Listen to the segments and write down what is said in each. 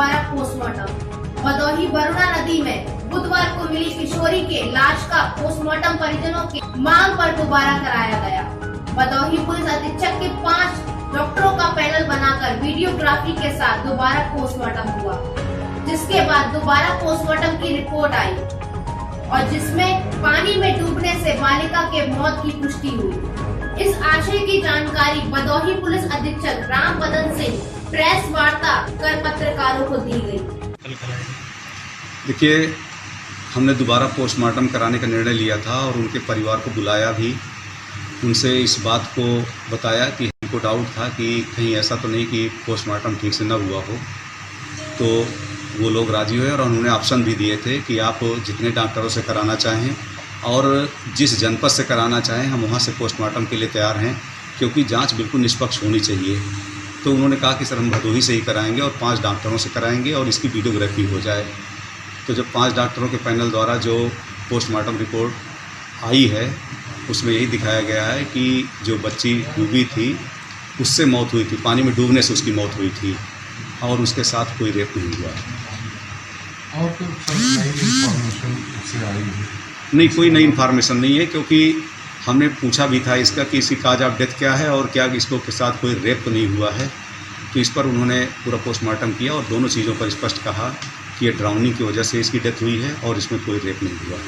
दोबारा पोस्टमार्टम। भदोही बरुणा नदी में बुधवार को मिली किशोरी के लाश का पोस्टमार्टम परिजनों की मांग पर दोबारा कराया गया। भदोही पुलिस अधीक्षक के 5 डॉक्टरों का पैनल बनाकर वीडियोग्राफी के साथ दोबारा पोस्टमार्टम हुआ, जिसके बाद दोबारा पोस्टमार्टम की रिपोर्ट आई और जिसमें पानी में डूबने से बालिका के मौत की पुष्टि हुई। इस आशय की जानकारी भदोही पुलिस अधीक्षक राम बदन सिंह प्रेस वार्ता कर पत्रकारों को दी गई। देखिए, हमने दोबारा पोस्टमार्टम कराने का निर्णय लिया था और उनके परिवार को बुलाया भी, उनसे इस बात को बताया कि हमको डाउट था कि कहीं ऐसा तो नहीं कि पोस्टमार्टम ठीक से न हुआ हो। तो वो लोग राजी हुए और उन्होंने ऑप्शन भी दिए थे कि आप जितने डॉक्टरों से कराना चाहें और जिस जनपद से कराना चाहें हम वहाँ से पोस्टमार्टम के लिए तैयार हैं, क्योंकि जांच बिल्कुल निष्पक्ष होनी चाहिए। तो उन्होंने कहा कि सर हम भदोही से ही कराएंगे और 5 डॉक्टरों से कराएंगे और इसकी वीडियोग्राफी हो जाए। तो जब 5 डॉक्टरों के पैनल द्वारा जो पोस्टमार्टम रिपोर्ट आई है उसमें यही दिखाया गया है कि जो बच्ची डूबी थी उससे मौत हुई थी, पानी में डूबने से उसकी मौत हुई थी और उसके साथ कोई रेप नहीं हुआ। और तो नई इन्फॉर्मेशन से आई है? नहीं, कोई नई इन्फॉर्मेशन नहीं है, क्योंकि हमने पूछा भी था इसका कि इसकी काज ऑफ डेथ क्या है और क्या इसको के साथ कोई रेप तो नहीं हुआ है। तो इस पर उन्होंने पूरा पोस्टमार्टम किया और दोनों चीज़ों पर स्पष्ट कहा कि ये ड्राउनिंग की वजह से इसकी डेथ हुई है और इसमें कोई रेप नहीं हुआ।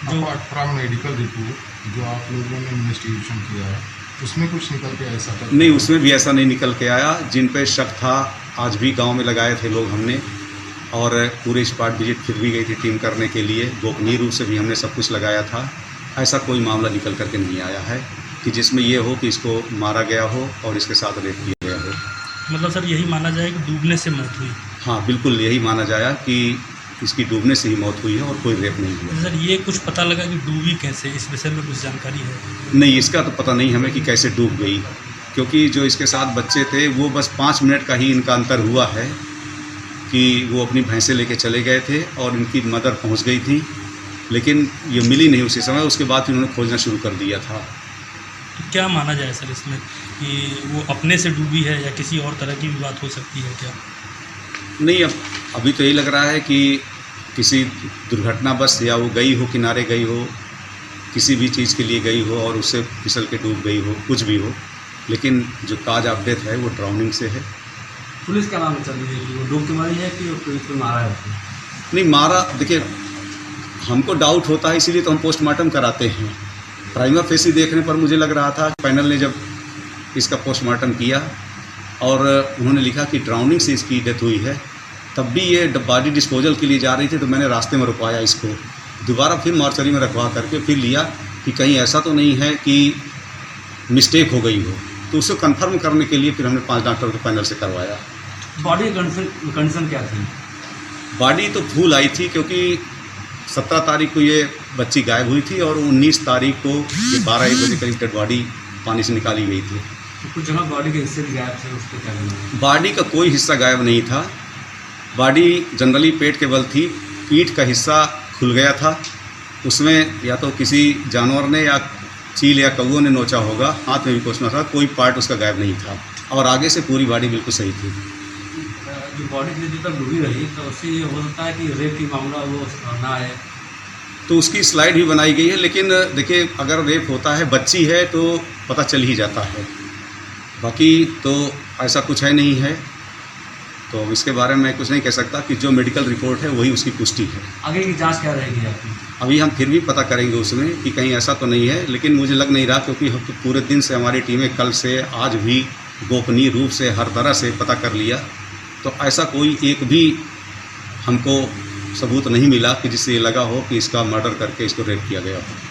अपार्ट फ्रॉम मेडिकल रिपोर्ट जो आप लोगों ने इन्वेस्टिगेशन किया है उसमें कुछ निकल के ऐसा था? नहीं, उसमें भी ऐसा नहीं निकल के आया। जिन पे शक था आज भी गांव में लगाए थे लोग हमने और पूरे स्पॉट विजिट फिर भी गई थी टीम करने के लिए। गोपनीय रूप से भी हमने सब कुछ लगाया था। ऐसा कोई मामला निकल करके नहीं आया है कि जिसमें ये हो कि इसको मारा गया हो और इसके साथ रेप किया गया हो। मतलब सर यही माना जाए कि डूबने से मौत हुई? हाँ, बिल्कुल यही माना जाए कि इसकी डूबने से ही मौत हुई है और कोई रेप नहीं हुआ। सर ये कुछ पता लगा कि डूबी कैसे, इस विषय में कुछ जानकारी है? नहीं, इसका तो पता नहीं हमें कि कैसे डूब गई, क्योंकि जो इसके साथ बच्चे थे वो बस 5 मिनट का ही इनका अंतर हुआ है कि वो अपनी भैंसें लेके चले गए थे और इनकी मदर पहुंच गई थी, लेकिन ये मिली नहीं उसी समय। उसके बाद इन्होंने खोजना शुरू कर दिया था। तो क्या माना जाए सर इसमें कि वो अपने से डूबी है या किसी और तरह की भी बात हो सकती है क्या? नहीं, अभी तो यही लग रहा है कि किसी दुर्घटनावश या वो गई हो, किनारे गई हो, किसी भी चीज़ के लिए गई हो और उससे फिसल के डूब गई हो, कुछ भी हो, लेकिन जो काज ऑफ डेथ है वो ड्राउनिंग से है। पुलिस क्या मांग चल रही है कि वो डूब के मारी है कि उसको मारा है? नहीं, मारा, देखिए हमको डाउट होता है इसीलिए तो हम पोस्टमार्टम कराते हैं। प्राइमा फेसी देखने पर मुझे लग रहा था, पैनल ने जब इसका पोस्टमार्टम किया और उन्होंने लिखा कि ड्राउनिंग से इसकी डेथ हुई है, तब भी ये बॉडी डिस्पोजल के लिए जा रही थी तो मैंने रास्ते में रुकवाया इसको, दोबारा फिर मॉर्चरी में रखवा करके फिर लिया कि कहीं ऐसा तो नहीं है कि मिस्टेक हो गई हो। तो उसको कंफर्म करने के लिए फिर हमने 5 डॉक्टर के पैनल से करवाया। बॉडी कंडीशन क्या थी? बॉडी तो फूल आई थी, क्योंकि 17 तारीख को ये बच्ची गायब हुई थी और 19 तारीख को ये 12-1 बजे करीब डेड बॉडी पानी से निकाली गई थी। तो कुछ जगह बॉडी के हिस्से भी गायब थे, उसको क्या करना? बॉडी का कोई हिस्सा गायब नहीं था। बॉडी जनरली पेट के बल थी, पीठ का हिस्सा खुल गया था। उसमें या तो किसी जानवर ने या चील या कौओं ने नोचा होगा, हाथ में भी कुछ ना था, कोई पार्ट उसका गायब नहीं था और आगे से पूरी बॉडी बिल्कुल सही थी। जो बॉडी जितनी तक डूबी रही तो उससे ये हो सकता है कि रेप की मामला वो ना आए। तो उसकी स्लाइड भी बनाई गई है, लेकिन देखिए अगर रेप होता है, बच्ची है तो पता चल ही जाता है, बाकी तो ऐसा कुछ है नहीं है। तो इसके बारे में कुछ नहीं कह सकता कि जो मेडिकल रिपोर्ट है वही उसकी पुष्टि है। आगे की जांच क्या रहेगी आपकी? अभी हम फिर भी पता करेंगे उसमें कि कहीं ऐसा तो नहीं है, लेकिन मुझे लग नहीं रहा, क्योंकि हम पूरे दिन से हमारी टीमें कल से आज भी गोपनीय रूप से हर तरह से पता कर लिया, तो ऐसा कोई एक भी हमको सबूत नहीं मिला कि जिससे ये लगा हो कि इसका मर्डर करके इसको रेप किया गया हो।